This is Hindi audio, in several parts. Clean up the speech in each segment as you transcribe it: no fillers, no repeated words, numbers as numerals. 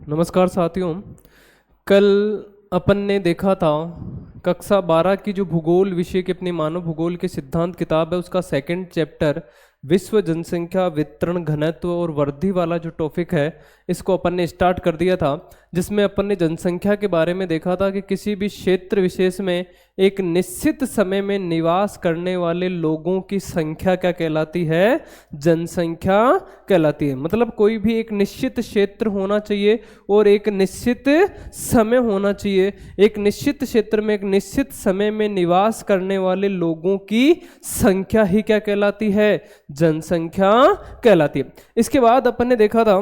नमस्कार साथियों। कल अपन ने देखा था कक्षा 12 की जो भूगोल विषय की अपनी मानव भूगोल के सिद्धांत किताब है उसका सेकंड चैप्टर विश्व जनसंख्या वितरण घनत्व और वृद्धि वाला जो टॉपिक है इसको अपन ने स्टार्ट कर दिया था, जिसमें अपन ने जनसंख्या के बारे में देखा था कि किसी भी क्षेत्र विशेष में एक निश्चित समय में निवास करने वाले लोगों की संख्या क्या कहलाती है? जनसंख्या कहलाती है। मतलब कोई भी एक निश्चित क्षेत्र होना चाहिए और एक निश्चित समय होना चाहिए। एक निश्चित क्षेत्र में एक निश्चित समय में निवास करने वाले लोगों की संख्या ही क्या कहलाती है? जनसंख्या कहलाती है। इसके बाद अपन ने देखा था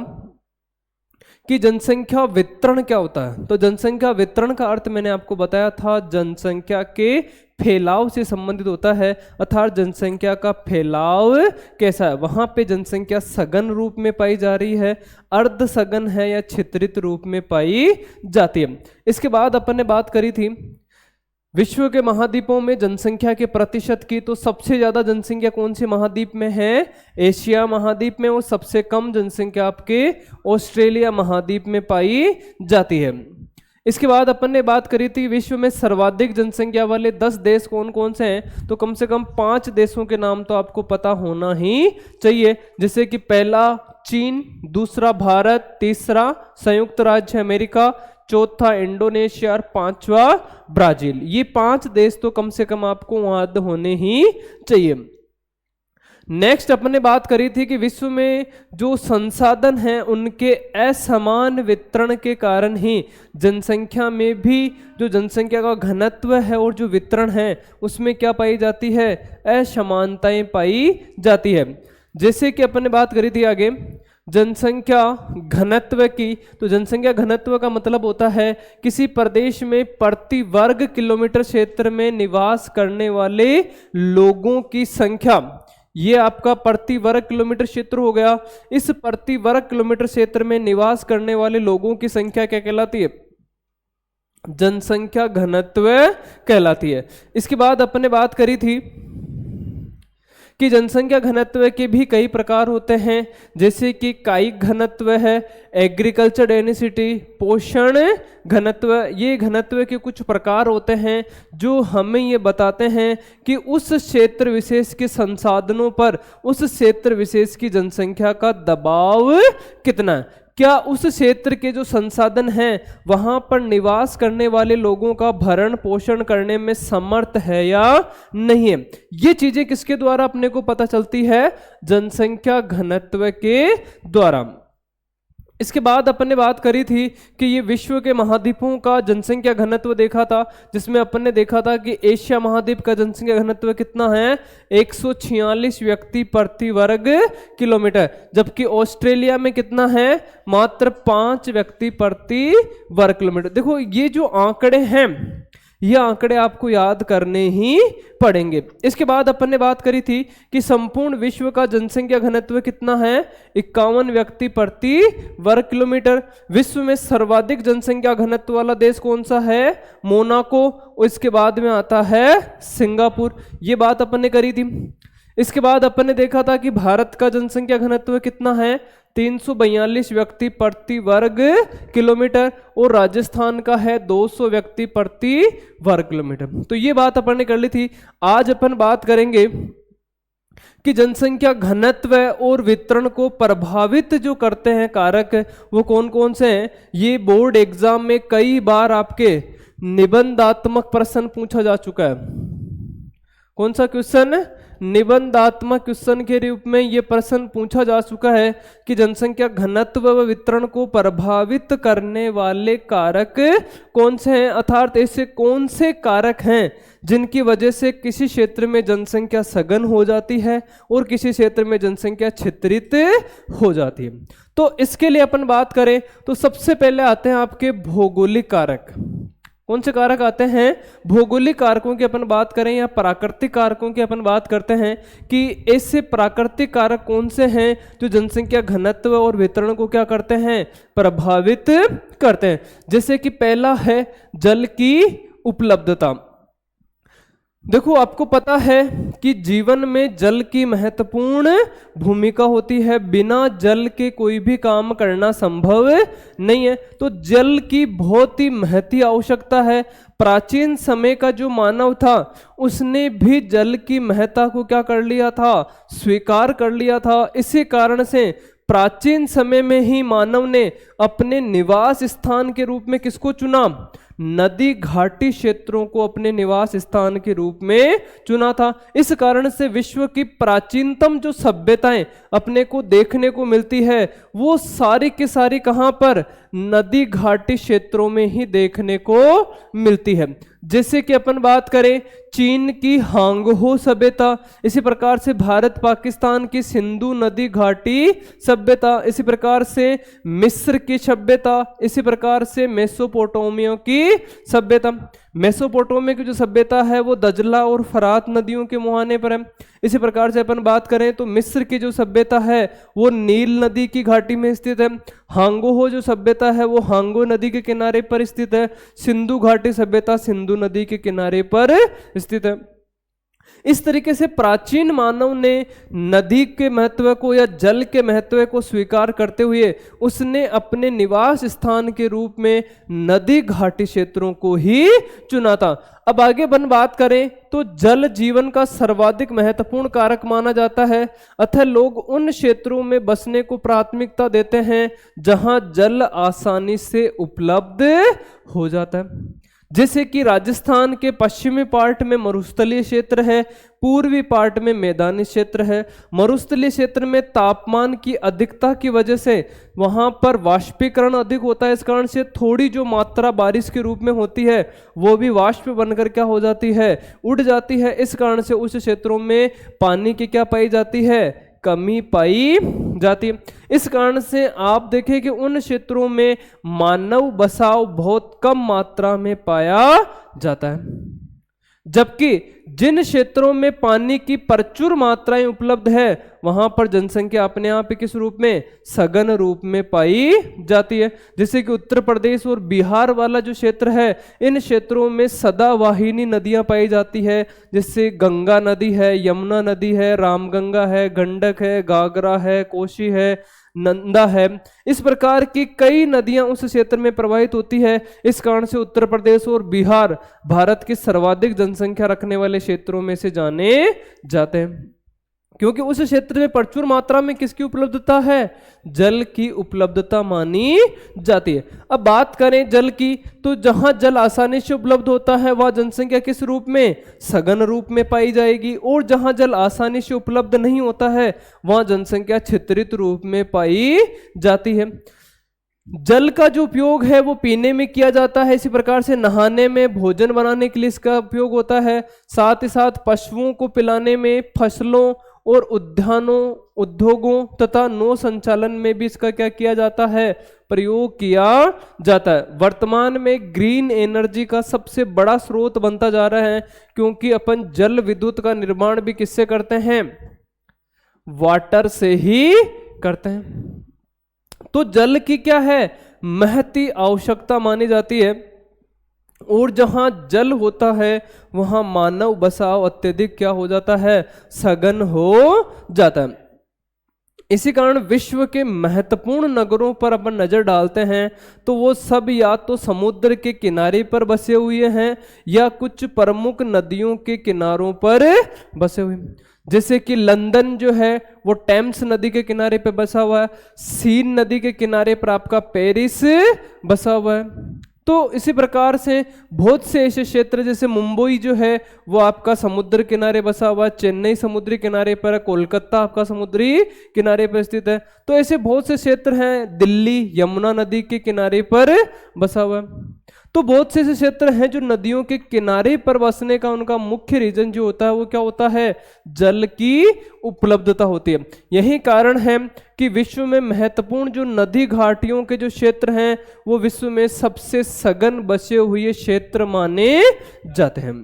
कि जनसंख्या वितरण क्या होता है। तो जनसंख्या वितरण का अर्थ मैंने आपको बताया था, जनसंख्या के फैलाव से संबंधित होता है, अर्थात जनसंख्या का फैलाव कैसा है। वहां पे जनसंख्या सघन रूप में पाई जा रही है, अर्ध सघन है या छिद्रित रूप में पाई जाती है। इसके बाद अपन ने बात करी थी विश्व के महाद्वीपों में जनसंख्या के प्रतिशत की। तो सबसे ज्यादा जनसंख्या कौन से महाद्वीप में है? एशिया महाद्वीप में। और सबसे कम जनसंख्या आपके ऑस्ट्रेलिया महाद्वीप में पाई जाती है। इसके बाद अपन ने बात करी थी विश्व में सर्वाधिक जनसंख्या वाले 10 देश कौन कौन से हैं। तो कम से कम 5 देशों के नाम तो आपको पता होना ही चाहिए, जैसे कि पहला चीन, दूसरा भारत, तीसरा संयुक्त राज्य अमेरिका, चौथा इंडोनेशिया और पांचवा ब्राजील। ये 5 देश तो कम से कम आपको याद होने ही चाहिए। नेक्स्ट अपन ने बात करी थी कि विश्व में जो संसाधन हैं उनके असमान वितरण के कारण ही जनसंख्या में भी जो जनसंख्या का घनत्व है और जो वितरण है उसमें क्या पाई जाती है? असमानताएं पाई जाती है। जैसे कि अपन ने बात करी थी आगे जनसंख्या घनत्व की। तो जनसंख्या घनत्व का मतलब होता है किसी प्रदेश में प्रति वर्ग किलोमीटर क्षेत्र में निवास करने वाले लोगों की संख्या। ये आपका प्रति वर्ग किलोमीटर क्षेत्र हो गया। इस प्रति वर्ग किलोमीटर क्षेत्र में निवास करने वाले लोगों की संख्या क्या कहलाती है? जनसंख्या घनत्व कहलाती है। इसके बाद अपन ने बात करी थी कि जनसंख्या घनत्व के भी कई प्रकार होते हैं, जैसे कि कायिक घनत्व है, एग्रीकल्चर डेंसिटी, पोषण घनत्व। ये घनत्व के कुछ प्रकार होते हैं जो हमें ये बताते हैं कि उस क्षेत्र विशेष के संसाधनों पर उस क्षेत्र विशेष की जनसंख्या का दबाव कितना है। क्या उस क्षेत्र के जो संसाधन हैं वहां पर निवास करने वाले लोगों का भरण पोषण करने में समर्थ है या नहीं है। ये चीजें किसके द्वारा अपने को पता चलती है? जनसंख्या घनत्व के द्वारा। इसके बाद अपन ने बात करी थी कि ये विश्व के महाद्वीपों का जनसंख्या घनत्व देखा था, जिसमें अपन ने देखा था कि एशिया महाद्वीप का जनसंख्या घनत्व कितना है? 146 व्यक्ति प्रति वर्ग किलोमीटर, जबकि ऑस्ट्रेलिया में कितना है? मात्र 5 व्यक्ति प्रति वर्ग किलोमीटर। देखो ये जो आंकड़े हैं ये आंकड़े आपको याद करने ही पड़ेंगे। इसके बाद अपन ने बात करी थी कि संपूर्ण विश्व का जनसंख्या घनत्व कितना है? 51 व्यक्ति प्रति वर्ग किलोमीटर। विश्व में सर्वाधिक जनसंख्या घनत्व वाला देश कौन सा है? मोनाको। और इसके बाद में आता है सिंगापुर। ये बात अपन ने करी थी। इसके बाद अपन ने देखा था कि भारत का जनसंख्या घनत्व कितना है? 342 व्यक्ति प्रति वर्ग किलोमीटर। और राजस्थान का है 200 व्यक्ति प्रति वर्ग किलोमीटर। तो ये बात अपन ने कर ली थी। आज अपन बात करेंगे कि जनसंख्या घनत्व और वितरण को प्रभावित जो करते हैं कारक वो कौन कौन से हैं। ये बोर्ड एग्जाम में कई बार आपके निबंधात्मक प्रश्न पूछा जा चुका है। कौन सा क्वेश्चन? निबंधात्मक क्वेश्चन के रूप में यह प्रश्न पूछा जा चुका है कि जनसंख्या घनत्व व वितरण को प्रभावित करने वाले कारक कौन से हैं, अर्थात ऐसे कौन से कारक हैं जिनकी वजह से किसी क्षेत्र में जनसंख्या सघन हो जाती है और किसी क्षेत्र में जनसंख्या छिद्रित हो जाती है। तो इसके लिए अपन बात करें तो सबसे पहले आते हैं आपके भौगोलिक कारक। कौन से कारक आते हैं? भौगोलिक कारकों की अपन बात करें या प्राकृतिक कारकों की अपन बात करते हैं कि ऐसे प्राकृतिक कारक कौन से हैं जो जनसंख्या घनत्व और वितरण को क्या करते हैं? प्रभावित करते हैं। जैसे कि पहला है जल की उपलब्धता। देखो, आपको पता है कि जीवन में जल की महत्वपूर्ण भूमिका होती है। बिना जल के कोई भी काम करना संभव नहीं है। तो जल की बहुत ही महती आवश्यकता है। प्राचीन समय का जो मानव था उसने भी जल की महत्ता को क्या कर लिया था, स्वीकार कर लिया था। इसी कारण से प्राचीन समय में ही मानव ने अपने निवास स्थान के रूप में किसको चुना, नदी घाटी क्षेत्रों को अपने निवास स्थान के रूप में चुना था। इस कारण से विश्व की प्राचीनतम जो सभ्यताएं अपने को देखने को मिलती है वो सारी की सारी कहां पर, नदी घाटी क्षेत्रों में ही देखने को मिलती है। जैसे कि अपन बात करें चीन की हांगहो सभ्यता, इसी प्रकार से भारत पाकिस्तान की सिंधु नदी घाटी सभ्यता, इसी प्रकार से मिस्र की सभ्यता, इसी प्रकार से मेसोपोटामिया की सभ्यता। मेसोपोटामिया की जो सभ्यता है वो दजला और फरात नदियों के मुहाने पर है। इसी प्रकार से अपन बात करें तो मिस्र की जो सभ्यता है वो नील नदी की घाटी में स्थित है। हांगहो जो सभ्यता है वो हांगो नदी के किनारे पर स्थित है। सिंधु घाटी सभ्यता सिंधु नदी के किनारे पर स्थित है। इस तरीके से प्राचीन मानव ने नदी के महत्व को या जल के महत्व को स्वीकार करते हुए उसने अपने निवास स्थान के रूप में नदी घाटी क्षेत्रों को ही चुना था। अब आगे बात करें तो जल जीवन का सर्वाधिक महत्वपूर्ण कारक माना जाता है, अतः लोग उन क्षेत्रों में बसने को प्राथमिकता देते हैं जहां जल आसानी से उपलब्ध हो जाता है। जैसे कि राजस्थान के पश्चिमी पार्ट में मरुस्थलीय क्षेत्र है, पूर्वी पार्ट में मैदानी क्षेत्र है। मरुस्थलीय क्षेत्र में तापमान की अधिकता की वजह से वहां पर वाष्पीकरण अधिक होता है। इस कारण से थोड़ी जो मात्रा बारिश के रूप में होती है वो भी वाष्प बनकर क्या हो जाती है, उड़ जाती है। इस कारण से उस क्षेत्रों में पानी की क्या पाई जाती है, कमी पाई जाती है। इस कारण से आप देखें कि उन क्षेत्रों में मानव बसाव बहुत कम मात्रा में पाया जाता है, जबकि जिन क्षेत्रों में पानी की प्रचुर मात्राएं उपलब्ध है वहां पर जनसंख्या अपने आप ही किस रूप में, सघन रूप में पाई जाती है। जैसे कि उत्तर प्रदेश और बिहार वाला जो क्षेत्र है इन क्षेत्रों में सदावाहिनी नदियां पाई जाती है, जैसे गंगा नदी है, यमुना नदी है, रामगंगा है, गंडक है, घाघरा है, कोसी है, नंदा है। इस प्रकार की कई नदियां उस क्षेत्र में प्रवाहित होती है। इस कारण से उत्तर प्रदेश और बिहार भारत के सर्वाधिक जनसंख्या रखने वाले क्षेत्रों में से जाने जाते हैं, क्योंकि उस क्षेत्र में प्रचुर मात्रा में किसकी उपलब्धता है, जल की उपलब्धता मानी जाती है। अब बात करें जल की, तो जहां जल आसानी से उपलब्ध होता है वह जनसंख्या किस रूप में, सघन रूप में पाई जाएगी, और जहां जल आसानी से उपलब्ध नहीं होता है वहां जनसंख्या छिद्रित रूप में पाई जाती है। जल का जो उपयोग है वो पीने में किया जाता है, इसी प्रकार से नहाने में, भोजन बनाने के लिए इसका उपयोग होता है, साथ ही साथ पशुओं को पिलाने में, फसलों और उद्यानों, उद्योगों तथा नौ संचालन में भी इसका क्या किया जाता है, प्रयोग किया जाता है। वर्तमान में ग्रीन एनर्जी का सबसे बड़ा स्रोत बनता जा रहा है, क्योंकि अपन जल विद्युत का निर्माण भी किससे करते हैं, वाटर से ही करते हैं। तो जल की क्या है, महती आवश्यकता मानी जाती है, और जहां जल होता है वहां मानव बसाव अत्यधिक क्या हो जाता है, सघन हो जाता है। इसी कारण विश्व के महत्वपूर्ण नगरों पर अपन नजर डालते हैं तो वो सब या तो समुद्र के किनारे पर बसे हुए हैं या कुछ प्रमुख नदियों के किनारों पर बसे हुए। जैसे कि लंदन जो है वो टेम्स नदी के किनारे पे बसा हुआ है, सीन नदी के किनारे पर आपका पेरिस बसा हुआ है। तो इसी प्रकार से बहुत से ऐसे क्षेत्र, जैसे मुंबई जो है वो आपका समुद्र किनारे बसा हुआ है, चेन्नई समुद्री किनारे पर है, कोलकाता आपका समुद्री किनारे पर स्थित है। तो ऐसे बहुत से क्षेत्र हैं, दिल्ली यमुना नदी के किनारे पर बसा हुआ है। तो बहुत से ऐसे क्षेत्र हैं जो नदियों के किनारे पर बसने का उनका मुख्य रीजन जो होता है वो क्या होता है, जल की उपलब्धता होती है। यही कारण है कि विश्व में महत्वपूर्ण जो नदी घाटियों के जो क्षेत्र हैं वो विश्व में सबसे सघन बसे हुए क्षेत्र माने जाते हैं।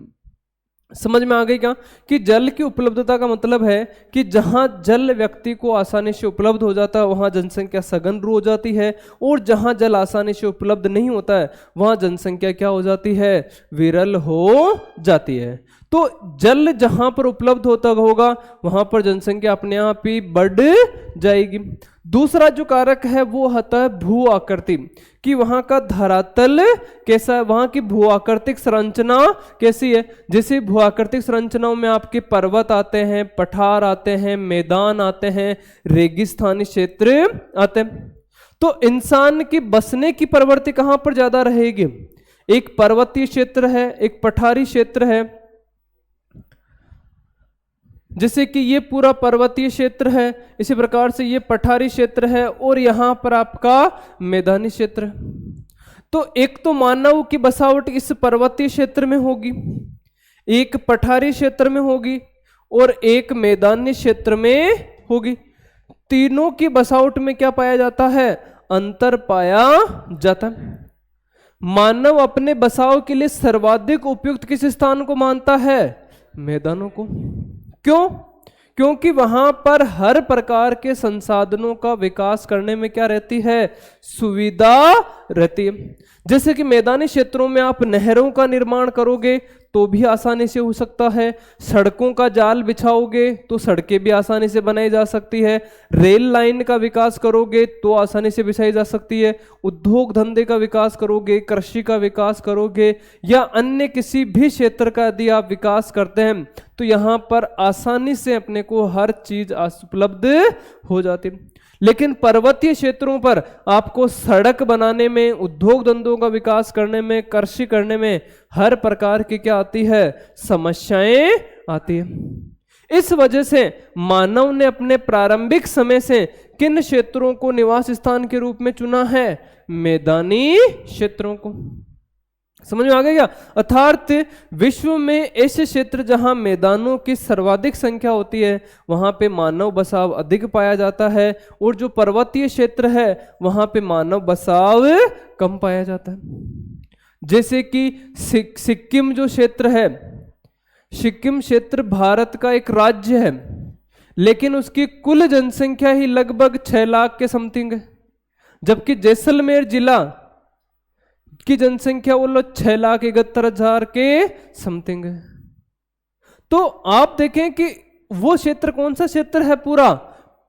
समझ में आ गई क्या कि जल की उपलब्धता का मतलब है कि जहां जल व्यक्ति को आसानी से उपलब्ध हो जाता है वहां जनसंख्या सघन हो जाती है, और जहां जल आसानी से उपलब्ध नहीं होता है वहां जनसंख्या क्या हो जाती है, विरल हो जाती है। तो जल जहां पर उपलब्ध होता होगा वहां पर जनसंख्या अपने आप ही बढ़ जाएगी। दूसरा जो कारक है वो होता है भू आकृति, कि वहां का धरातल कैसा है, वहां की भू आकृतिक संरचना कैसी है। जैसे भू आकृतिक संरचनाओं में आपके पर्वत आते हैं, पठार आते हैं, मैदान आते हैं, रेगिस्तानी क्षेत्र आते हैं। तो इंसान की बसने की प्रवृत्ति कहां पर ज्यादा रहेगी, एक पर्वतीय क्षेत्र है, एक पठारी क्षेत्र है। जैसे कि ये पूरा पर्वतीय क्षेत्र है, इसी प्रकार से ये पठारी क्षेत्र है, और यहां पर आपका मैदानी क्षेत्र है। तो एक तो मानव की बसावट इस पर्वतीय क्षेत्र में होगी, एक पठारी क्षेत्र में होगी, और एक मैदानी क्षेत्र में होगी। तीनों की बसावट में क्या पाया जाता है, अंतर पाया जाता है। मानव अपने बसाव के लिए सर्वाधिक उपयुक्त किस स्थान को मानता है, मैदानों को। क्यों? क्योंकि वहां पर हर प्रकार के संसाधनों का विकास करने में क्या रहती है, सुविधा रहती है। जैसे कि मैदानी क्षेत्रों में आप नहरों का निर्माण करोगे तो भी आसानी से हो सकता है, सड़कों का जाल बिछाओगे तो सड़कें भी आसानी से बनाई जा सकती है, रेल लाइन का विकास करोगे तो आसानी से बिछाई जा सकती है, उद्योग धंधे का विकास करोगे, कृषि का विकास करोगे, या अन्य किसी भी क्षेत्र का यदि आप विकास करते हैं तो यहाँ पर आसानी से अपने को हर चीज उपलब्ध हो जाती है। लेकिन पर्वतीय क्षेत्रों पर आपको सड़क बनाने में, उद्योग धंधों का विकास करने में, कृषि करने में हर प्रकार की क्या आती है, समस्याएं आती है। इस वजह से मानव ने अपने प्रारंभिक समय से किन क्षेत्रों को निवास स्थान के रूप में चुना है, मैदानी क्षेत्रों को। समझ में आ गया? अर्थात विश्व में ऐसे क्षेत्र जहां मैदानों की सर्वाधिक संख्या होती है वहां पे मानव बसाव अधिक पाया जाता है, और जो पर्वतीय क्षेत्र है वहां पे मानव बसाव कम पाया जाता है। जैसे कि सिक्किम जो क्षेत्र है, सिक्किम क्षेत्र भारत का एक राज्य है, लेकिन उसकी कुल जनसंख्या ही लगभग 6 लाख के समथिंग है, जबकि जैसलमेर जिला की जनसंख्या वो 6,71,000 के समथिंग है। तो आप देखें कि वो क्षेत्र कौन सा क्षेत्र है, पूरा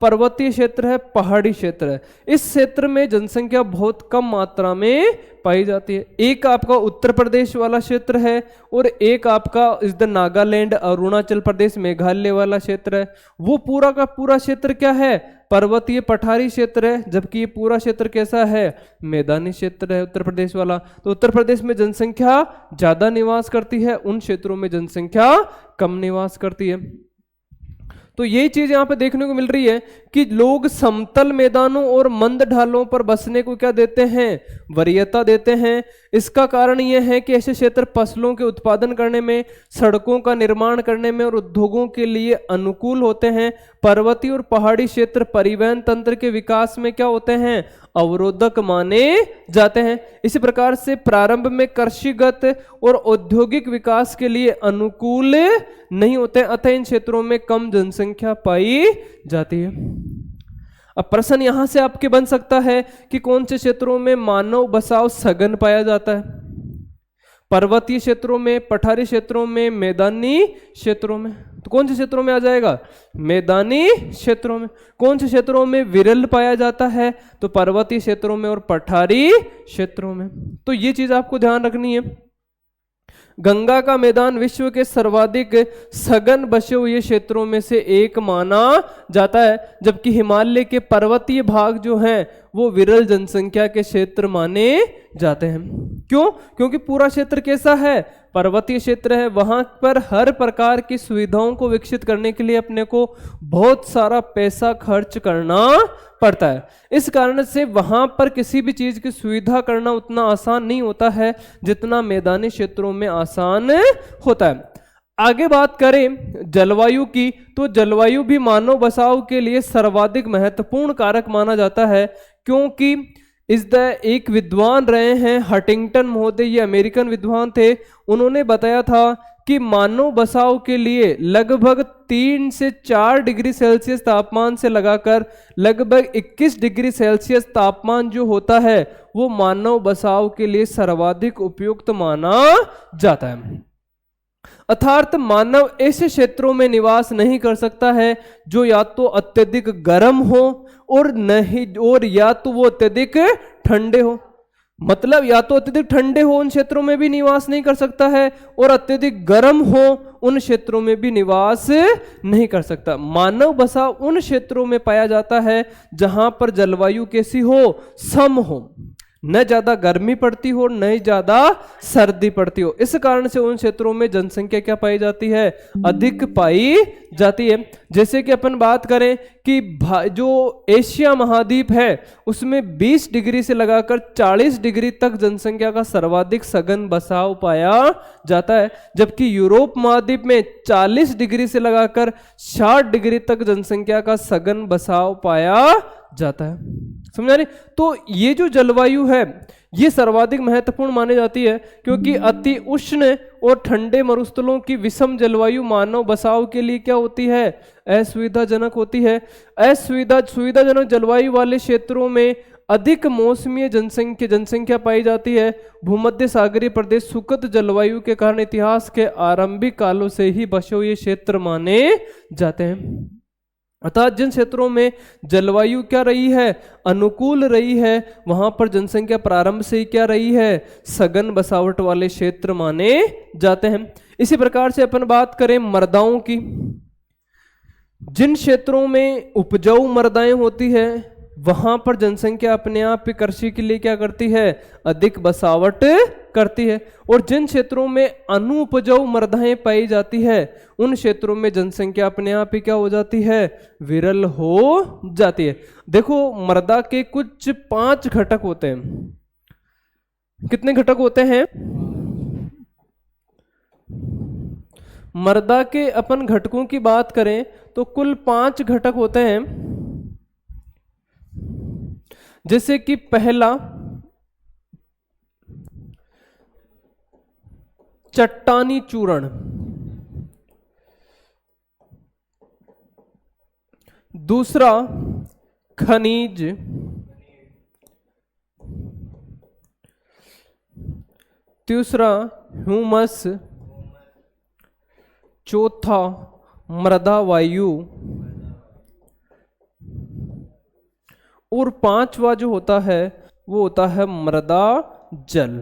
पर्वतीय क्षेत्र है, पहाड़ी क्षेत्र है। इस क्षेत्र में जनसंख्या बहुत कम मात्रा में पाई जाती है। एक आपका उत्तर प्रदेश वाला क्षेत्र है, और एक आपका इस द नागालैंड, अरुणाचल प्रदेश, मेघालय वाला क्षेत्र है। वो पूरा का पूरा क्षेत्र क्या है, पर्वतीय पठारी क्षेत्र है, जबकि ये पूरा क्षेत्र कैसा है, मैदानी क्षेत्र है उत्तर प्रदेश वाला। तो उत्तर प्रदेश में जनसंख्या ज्यादा निवास करती है, उन क्षेत्रों में जनसंख्या कम निवास करती है। तो यही चीज यहाँ पे देखने को मिल रही है कि लोग समतल मैदानों और मंद ढालों पर बसने को क्या देते हैं, वरीयता देते हैं। इसका कारण यह है कि ऐसे क्षेत्र फसलों के उत्पादन करने में, सड़कों का निर्माण करने में और उद्योगों के लिए अनुकूल होते हैं। पर्वतीय और पहाड़ी क्षेत्र परिवहन तंत्र के विकास में क्या होते हैं, अवरोधक माने जाते हैं। इसी प्रकार से प्रारंभ में कृषिगत और औद्योगिक विकास के लिए अनुकूल नहीं होते, अतः इन क्षेत्रों में कम जनसंख्या पाई जाती है। अब प्रश्न यहां से आपके बन सकता है कि कौन से क्षेत्रों में मानव बसाव सघन पाया जाता है, पर्वतीय क्षेत्रों में, पठारी क्षेत्रों में, मैदानी क्षेत्रों में। तो कौन से क्षेत्रों में आ जाएगा, मैदानी क्षेत्रों में। कौन से क्षेत्रों में विरल पाया जाता है, तो पर्वतीय क्षेत्रों में और पठारी क्षेत्रों में। तो ये चीज आपको ध्यान रखनी है। गंगा का मैदान विश्व के सर्वाधिक सघन बसे हुए क्षेत्रों में से एक माना जाता है, जबकि हिमालय के पर्वतीय भाग जो हैं वो विरल जनसंख्या के क्षेत्र माने जाते हैं। क्यों? क्योंकि पूरा क्षेत्र कैसा है, पर्वतीय क्षेत्र है। वहां पर हर प्रकार की सुविधाओं को विकसित करने के लिए अपने को बहुत सारा पैसा खर्च करना पड़ता है। इस कारण से वहां पर किसी भी चीज की सुविधा करना उतना आसान नहीं होता है जितना मैदानी क्षेत्रों में आसान होता है। आगे बात करें जलवायु की, तो जलवायु भी मानव बसाव के लिए सर्वाधिक महत्वपूर्ण कारक माना जाता है, क्योंकि एक विद्वान रहे हैं हटिंगटन महोदय, ये अमेरिकन विद्वान थे। उन्होंने बताया था कि मानव बसाव के लिए लगभग 3 से 4 डिग्री सेल्सियस तापमान से लगाकर लगभग 21 डिग्री सेल्सियस तापमान जो होता है वो मानव बसाव के लिए सर्वाधिक उपयुक्त माना जाता है। अर्थात मानव ऐसे क्षेत्रों में निवास नहीं कर सकता है जो या तो अत्यधिक गर्म हो और या तो वो अत्यधिक ठंडे हो। मतलब या तो अत्यधिक ठंडे हो उन क्षेत्रों में भी निवास नहीं कर सकता है और अत्यधिक गर्म हो उन क्षेत्रों में भी निवास नहीं कर सकता। मानव बसाव उन क्षेत्रों में पाया जाता है जहां पर जलवायु कैसी हो, सम हो, न ज्यादा गर्मी पड़ती हो न ही ज्यादा सर्दी पड़ती हो। इस कारण से उन क्षेत्रों में जनसंख्या क्या पाई जाती है, अधिक पाई जाती है। जैसे कि अपन बात करें कि जो एशिया महाद्वीप है उसमें 20 डिग्री से लगाकर 40 डिग्री तक जनसंख्या का सर्वाधिक सघन बसाव पाया जाता है, जबकि यूरोप महाद्वीप में 40 डिग्री से लगाकर 60 डिग्री तक जनसंख्या का सघन बसाव पाया जाता है। समझा नहीं? तो ये जो जलवायु है ये सर्वाधिक महत्वपूर्ण मानी जाती है क्योंकि अति उष्ण और ठंडे मरुस्थलों की विषम जलवायु मानव बसाव के लिए क्या होती है, असुविधाजनक होती है। सुविधाजनक जलवायु वाले क्षेत्रों में अधिक मौसमीय जनसंख्या पाई जाती है। भूमध्य सागरीय प्रदेश सुखद जलवायु के कारण इतिहास के आरंभिक कालों से ही बसे हुए क्षेत्र माने जाते हैं। अर्थात जिन क्षेत्रों में जलवायु क्या रही है, अनुकूल रही है, वहां पर जनसंख्या प्रारंभ से ही क्या रही है, सघन बसावट वाले क्षेत्र माने जाते हैं। इसी प्रकार से अपन बात करें मृदाओं की, जिन क्षेत्रों में उपजाऊ मृदाएं होती है वहां पर जनसंख्या अपने आप ही कृषि के लिए क्या करती है, अधिक बसावट करती है। और जिन क्षेत्रों में अनुपजाऊ मृदाएं पाई जाती है उन क्षेत्रों में जनसंख्या अपने आप ही क्या हो जाती है, विरल हो जाती है। देखो मृदा के कुछ 5 घटक होते हैं। कितने घटक होते हैं? मृदा के अपन घटकों की बात करें तो कुल 5 घटक होते हैं। जैसे कि पहला चट्टानी चूर्ण, दूसरा खनिज, तीसरा ह्यूमस, चौथा मृदा वायु और 5वां जो होता है वो होता है मृदा जल।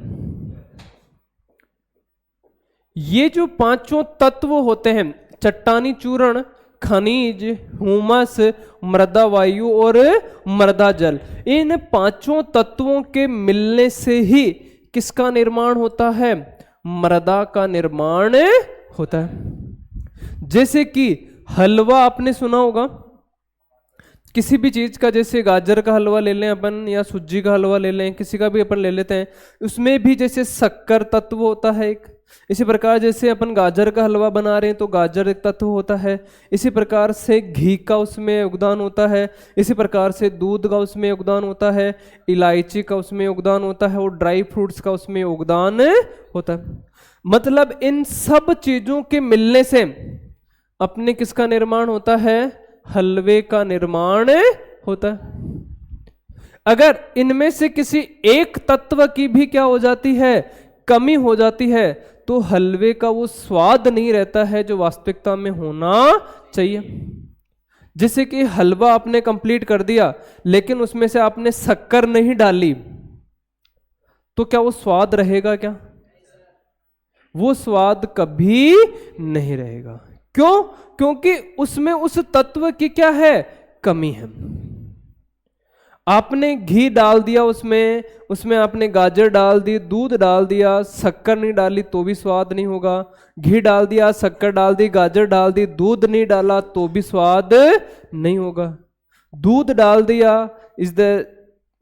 ये जो 5 तत्व होते हैं, चट्टानी चूर्ण, खनिज, ह्यूमस, मृदा वायु और मृदा जल, इन 5 तत्वों के मिलने से ही किसका निर्माण होता है, मृदा का निर्माण होता है। जैसे कि हलवा आपने सुना होगा, किसी भी चीज का, जैसे गाजर का हलवा ले लें अपन या सूजी का हलवा ले लें, किसी का भी अपन ले लेते हैं, उसमें भी जैसे शक्कर तत्व होता है एक। इसी प्रकार जैसे अपन गाजर का हलवा बना रहे हैं तो गाजर एक तत्व होता है। इसी प्रकार से घी का उसमें योगदान होता है। इसी प्रकार से दूध का उसमें योगदान होता है, इलायची का उसमें योगदान होता है और ड्राई फ्रूट्स का उसमें योगदान होता है। मतलब इन सब चीजों के मिलने से अपने किसका निर्माण होता है, हलवे का निर्माण होता है। अगर इनमें से किसी एक तत्व की भी क्या हो जाती है, कमी हो जाती है, तो हलवे का वो स्वाद नहीं रहता है जो वास्तविकता में होना चाहिए। जैसे कि हलवा आपने कंप्लीट कर दिया लेकिन उसमें से आपने शक्कर नहीं डाली तो क्या वो स्वाद रहेगा क्या? वो स्वाद कभी नहीं रहेगा। क्यों? क्योंकि उसमें उस तत्व की क्या है, कमी है। आपने घी डाल दिया उसमें आपने गाजर डाल दी, दूध डाल दिया, शक्कर नहीं डाली तो भी स्वाद नहीं होगा। घी डाल दिया, शक्कर डाल दी, गाजर डाल दी, दूध नहीं डाला तो भी स्वाद नहीं होगा। दूध डाल दिया,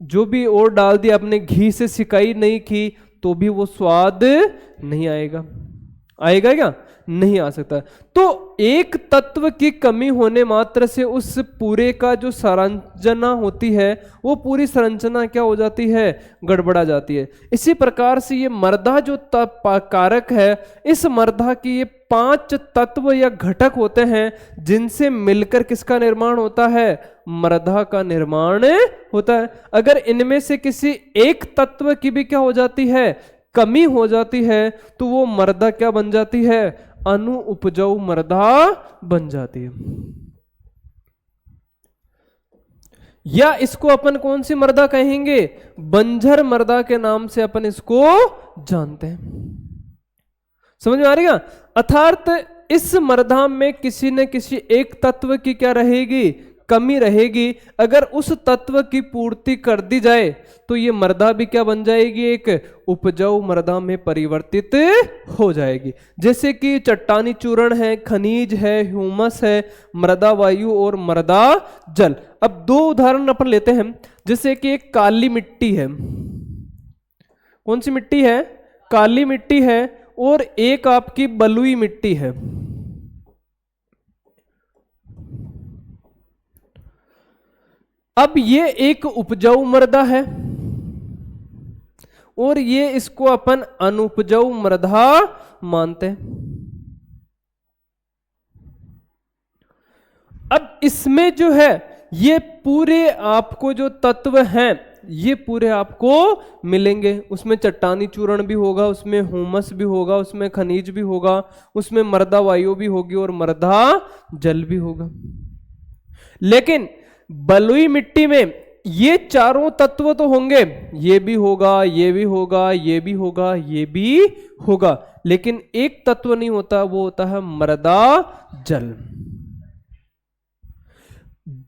जो भी और डाल दिया, आपने घी से सिकाई नहीं की तो भी वो स्वाद नहीं आएगा। आएगा क्या? नहीं आ सकता। तो एक तत्व की कमी होने मात्र से उस पूरे का जो संरचना होती है वो पूरी संरचना क्या हो जाती है, गड़बड़ा जाती है। इसी प्रकार से ये मर्दा जो कारक है, इस मर्दा की ये 5 तत्व या घटक होते हैं जिनसे मिलकर किसका निर्माण होता है, मर्दा का निर्माण होता है। अगर इनमें से किसी एक तत्व की भी क्या हो जाती है, कमी हो जाती है, तो वो मर्दा क्या बन जाती है, अनु उपजाऊ मर्दा बन जाती है। या इसको अपन कौन सी मर्दा कहेंगे, बंजर मर्दा के नाम से अपन इसको जानते हैं। समझ में आ रही है? अर्थात इस मर्दा में किसी न किसी एक तत्व की क्या रहेगी, कमी रहेगी। अगर उस तत्व की पूर्ति कर दी जाए तो ये मर्दा भी क्या बन जाएगी, एक उपजाऊ मर्दा में परिवर्तित हो जाएगी। जैसे कि चट्टानी चूर्ण है, खनिज है, ह्यूमस है, मृदा वायु और मृदा जल। अब 2 उदाहरण अपन लेते हैं। जैसे कि एक काली मिट्टी है, कौन सी मिट्टी है, काली मिट्टी है, और एक आपकी बलुई मिट्टी है। अब ये एक उपजाऊ मृदा है और ये इसको अपन अनुपजाऊ मृदा मानते हैं। अब इसमें जो है ये पूरे आपको जो तत्व हैं ये पूरे आपको मिलेंगे। उसमें चट्टानी चूर्ण भी होगा, उसमें ह्यूमस भी होगा, उसमें खनिज भी होगा, उसमें मृदा वायु भी होगी और मृदा जल भी होगा। लेकिन बलुई मिट्टी में ये चारों तत्व तो होंगे, ये भी होगा, ये भी होगा, ये भी होगा, ये भी होगा, लेकिन एक तत्व नहीं होता, वो होता है मृदा जल।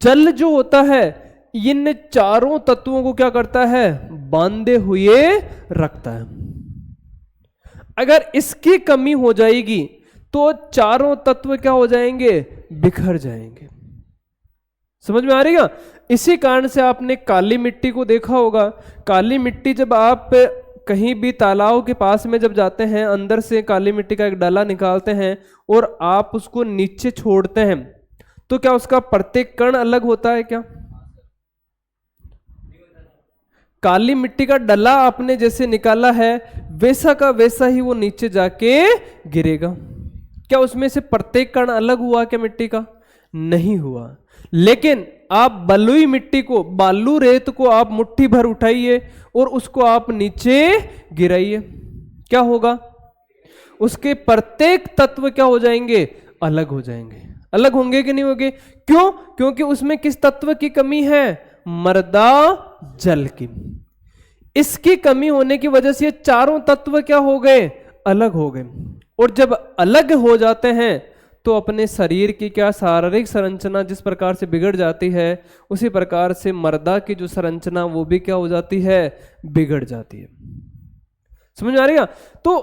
जल जो होता है इन चारों तत्वों को क्या करता है, बांधे हुए रखता है। अगर इसकी कमी हो जाएगी तो चारों तत्व क्या हो जाएंगे, बिखर जाएंगे। समझ में आ रही है? इसी कारण से आपने काली मिट्टी को देखा होगा। काली मिट्टी जब आप कहीं भी तालाब के पास में जब जाते हैं, अंदर से काली मिट्टी का एक डाला निकालते हैं और आप उसको नीचे छोड़ते हैं, तो क्या उसका प्रत्येक कण अलग होता है क्या? काली मिट्टी का डला आपने जैसे निकाला है वैसा का वैसा ही वो नीचे जाके गिरेगा। क्या उसमें से प्रत्येक कण अलग हुआ क्या मिट्टी का? नहीं हुआ। लेकिन आप बलुई मिट्टी को, बालू रेत को आप मुट्ठी भर उठाइए और उसको आप नीचे गिराइए, क्या होगा? उसके प्रत्येक तत्व क्या हो जाएंगे, अलग हो जाएंगे। अलग होंगे कि नहीं होंगे? क्यों? क्योंकि उसमें किस तत्व की कमी है, मृदा जल की। इसकी कमी होने की वजह से ये चारों तत्व क्या हो गए, अलग हो गए। और जब अलग हो जाते हैं तो अपने शरीर की क्या शारीरिक संरचना जिस प्रकार से बिगड़ जाती है, उसी प्रकार से मर्दा की जो संरचना वो भी क्या हो जाती है, बिगड़ जाती है। समझ आ रही है? तो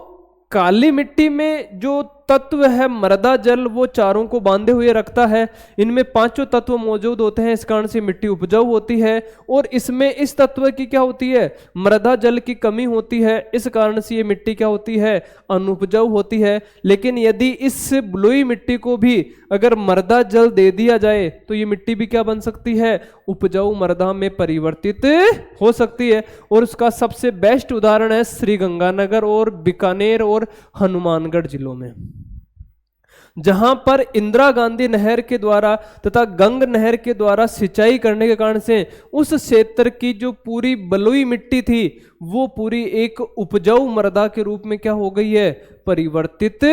काली मिट्टी में जो तत्व है मृदा जल, वो चारों को बांधे हुए रखता है। इनमें पांचों तत्व मौजूद होते हैं, इस कारण से मिट्टी उपजाऊ होती है। और इसमें इस तत्व की क्या होती है, मृदा जल की कमी होती है, इस कारण से ये मिट्टी क्या होती है, अनुपजाऊ होती है। लेकिन यदि इस बलुई मिट्टी को भी अगर मृदा जल दे दिया जाए तो ये मिट्टी भी क्या बन सकती है, उपजाऊ मृदा में परिवर्तित हो सकती है। और उसका सबसे बेस्ट उदाहरण है श्री गंगानगर और बीकानेर और हनुमानगढ़ जिलों में, जहां पर इंदिरा गांधी नहर के द्वारा तथा गंग नहर के द्वारा सिंचाई करने के कारण से उस क्षेत्र की जो पूरी बलुई मिट्टी थी वो पूरी एक उपजाऊ मृदा के रूप में क्या हो गई है, परिवर्तित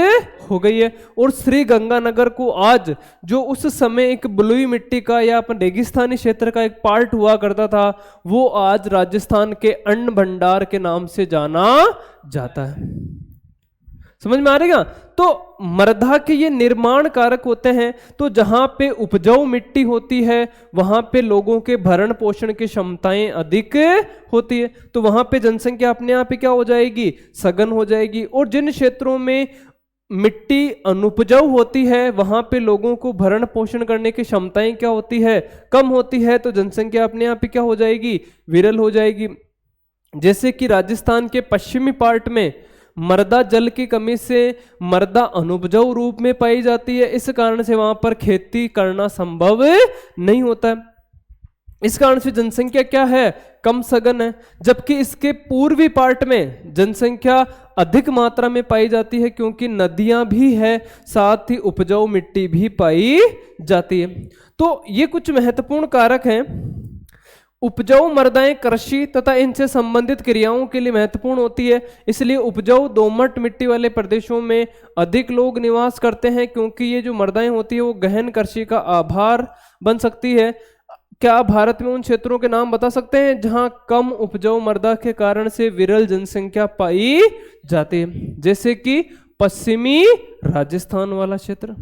हो गई है। और श्री गंगानगर को आज जो उस समय एक बलुई मिट्टी का या अपन रेगिस्तानी क्षेत्र का एक पार्ट हुआ करता था, वो आज राजस्थान के अन्न भंडार के नाम से जाना जाता है। समझ में आ रही है? तो मृदा के ये निर्माण कारक होते हैं। तो जहां पे उपजाऊ मिट्टी होती है वहां पे लोगों के भरण पोषण की क्षमताएं अधिक होती है, तो वहां पे जनसंख्या अपने आप ही क्या हो जाएगी, सघन हो जाएगी। और जिन क्षेत्रों में मिट्टी अनुपजाऊ होती है वहां पे लोगों को भरण पोषण करने की क्षमताएं क्या होती है, कम होती है, तो जनसंख्या अपने आप ही क्या हो जाएगी, विरल हो जाएगी। जैसे कि राजस्थान के पश्चिमी पार्ट में मृदा जल की कमी से मृदा अनुपजाऊ रूप में पाई जाती है, इस कारण से वहां पर खेती करना संभव नहीं होता है। इस कारण से जनसंख्या क्या है, कम सघन है। जबकि इसके पूर्वी पार्ट में जनसंख्या अधिक मात्रा में पाई जाती है, क्योंकि नदियां भी है, साथ ही उपजाऊ मिट्टी भी पाई जाती है। तो ये कुछ महत्वपूर्ण कारक हैं। उपजाऊ मृदाएं कृषि तथा इनसे संबंधित क्रियाओं के लिए महत्वपूर्ण होती है, इसलिए उपजाऊ दोमट मिट्टी वाले प्रदेशों में अधिक लोग निवास करते हैं, क्योंकि ये जो मृदाएं होती है वो गहन कृषि का आधार बन सकती है। क्या आप भारत में उन क्षेत्रों के नाम बता सकते हैं जहां कम उपजाऊ मृदा के कारण से विरल जनसंख्या पाई जाती है? जैसे कि पश्चिमी राजस्थान वाला क्षेत्र,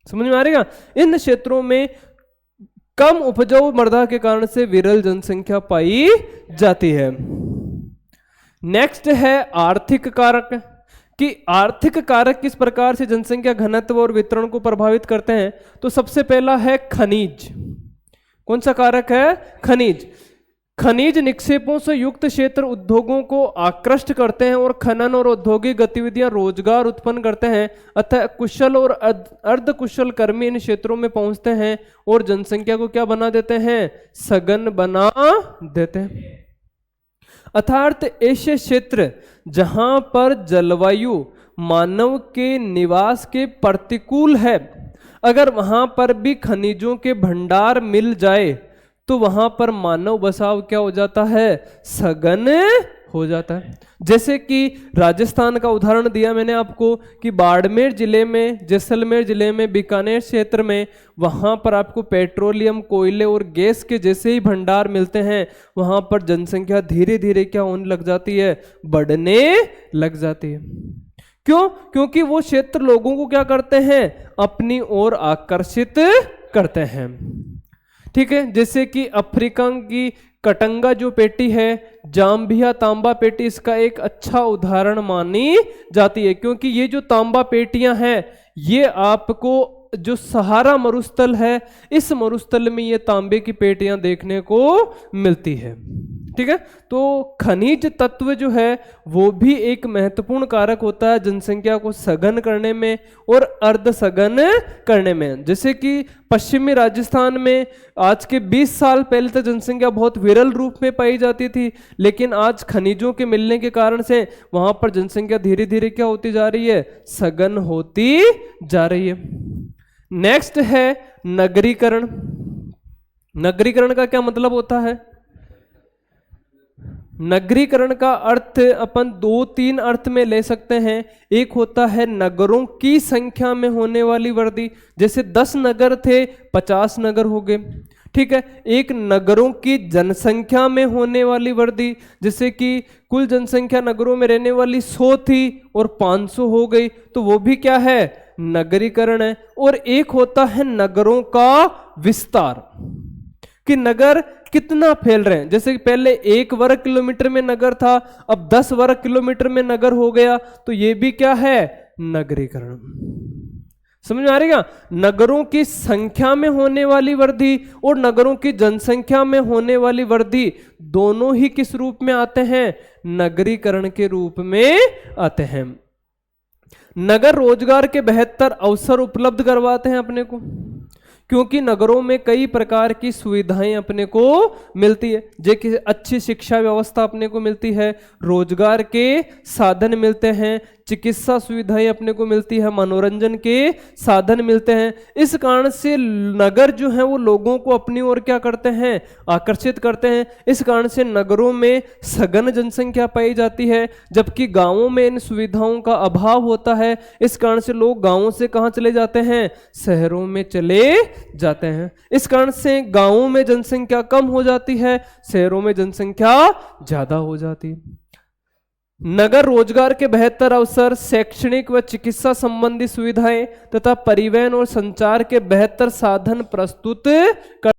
समझ में आ रहेगा। इन क्षेत्रों में कम उपजाऊ मृदा के कारण से विरल जनसंख्या पाई जाती है। नेक्स्ट है आर्थिक कारक, कि आर्थिक कारक किस प्रकार से जनसंख्या घनत्व और वितरण को प्रभावित करते हैं। तो सबसे पहला है खनिज। कौन सा कारक है? खनिज। खनिज निक्षेपों से युक्त क्षेत्र उद्योगों को आकृष्ट करते हैं और खनन और औद्योगिक गतिविधियां रोजगार उत्पन्न करते हैं, अतः कुशल और अर्ध कुशल कर्मी इन क्षेत्रों में पहुंचते हैं और जनसंख्या को क्या बना देते हैं? सघन बना देते हैं। अर्थात ऐसे क्षेत्र जहां पर जलवायु मानव के निवास के प्रतिकूल है, अगर वहां पर भी खनिजों के भंडार मिल जाए तो वहां पर मानव बसाव क्या हो जाता है? सघन हो जाता है। जैसे कि राजस्थान का उदाहरण दिया मैंने आपको कि बाड़मेर जिले में, जैसलमेर जिले में, बीकानेर क्षेत्र में, वहां पर आपको पेट्रोलियम, कोयले और गैस के जैसे ही भंडार मिलते हैं, वहां पर जनसंख्या धीरे धीरे क्या होने लग जाती है? बढ़ने लग जाती है। क्यों? क्योंकि वो क्षेत्र लोगों को क्या करते हैं? अपनी ओर आकर्षित करते हैं। ठीक है, जैसे कि अफ्रीका की कटंगा जो पेटी है, जाम्बिया तांबा पेटी, इसका एक अच्छा उदाहरण मानी जाती है, क्योंकि ये जो तांबा पेटियां हैं ये आपको जो सहारा मरुस्थल है, इस मरुस्थल में ये तांबे की पेटियां देखने को मिलती है। ठीक है, तो खनिज तत्व जो है वो भी एक महत्वपूर्ण कारक होता है जनसंख्या को सघन करने में और अर्ध सघन करने में। जैसे कि पश्चिमी राजस्थान में आज के 20 साल पहले तक जनसंख्या बहुत विरल रूप में पाई जाती थी, लेकिन आज खनिजों के मिलने के कारण से वहां पर जनसंख्या धीरे धीरे क्या होती जा रही है? सघन होती जा रही है। नेक्स्ट है नगरीकरण। नगरीकरण का क्या मतलब होता है? नगरीकरण का अर्थ अपन 2-3 अर्थ में ले सकते हैं। एक होता है नगरों की संख्या में होने वाली वृद्धि, जैसे 10 नगर थे 50 नगर हो गए। ठीक है, एक नगरों की जनसंख्या में होने वाली वृद्धि, जैसे कि कुल जनसंख्या नगरों में रहने वाली 100 थी और 500 हो गई, तो वो भी क्या है? नगरीकरण है। और एक होता है नगरों का विस्तार, कि नगर कितना फैल रहे हैं। जैसे कि पहले 1 वर्ग किलोमीटर में नगर था, अब 10 वर्ग किलोमीटर में नगर हो गया, तो ये भी क्या है? नगरीकरण। समझ में आ रही है? नगरों की संख्या में होने वाली वृद्धि और नगरों की जनसंख्या में होने वाली वृद्धि दोनों ही किस रूप में आते हैं? नगरीकरण के रूप में आते हैं। नगर रोजगार के बेहतर अवसर उपलब्ध करवाते हैं अपने को, क्योंकि नगरों में कई प्रकार की सुविधाएं अपने को मिलती है। जैसे अच्छी शिक्षा व्यवस्था अपने को मिलती है, रोजगार के साधन मिलते हैं, चिकित्सा सुविधाएं अपने को मिलती है, मनोरंजन के साधन मिलते हैं। इस कारण से नगर जो है वो लोगों को अपनी ओर क्या करते हैं? आकर्षित करते हैं। इस कारण से नगरों में सघन जनसंख्या पाई जाती है, जबकि गांवों में इन सुविधाओं का अभाव होता है। इस कारण से लोग गांवों से कहां चले जाते हैं? शहरों में चले जाते हैं। इस कारण से गांवों में जनसंख्या कम हो जाती है, शहरों में जनसंख्या ज्यादा हो जाती है। नगर रोजगार के बेहतर अवसर, शैक्षणिक व चिकित्सा संबंधी सुविधाएं तथा परिवहन और संचार के बेहतर साधन प्रस्तुत कर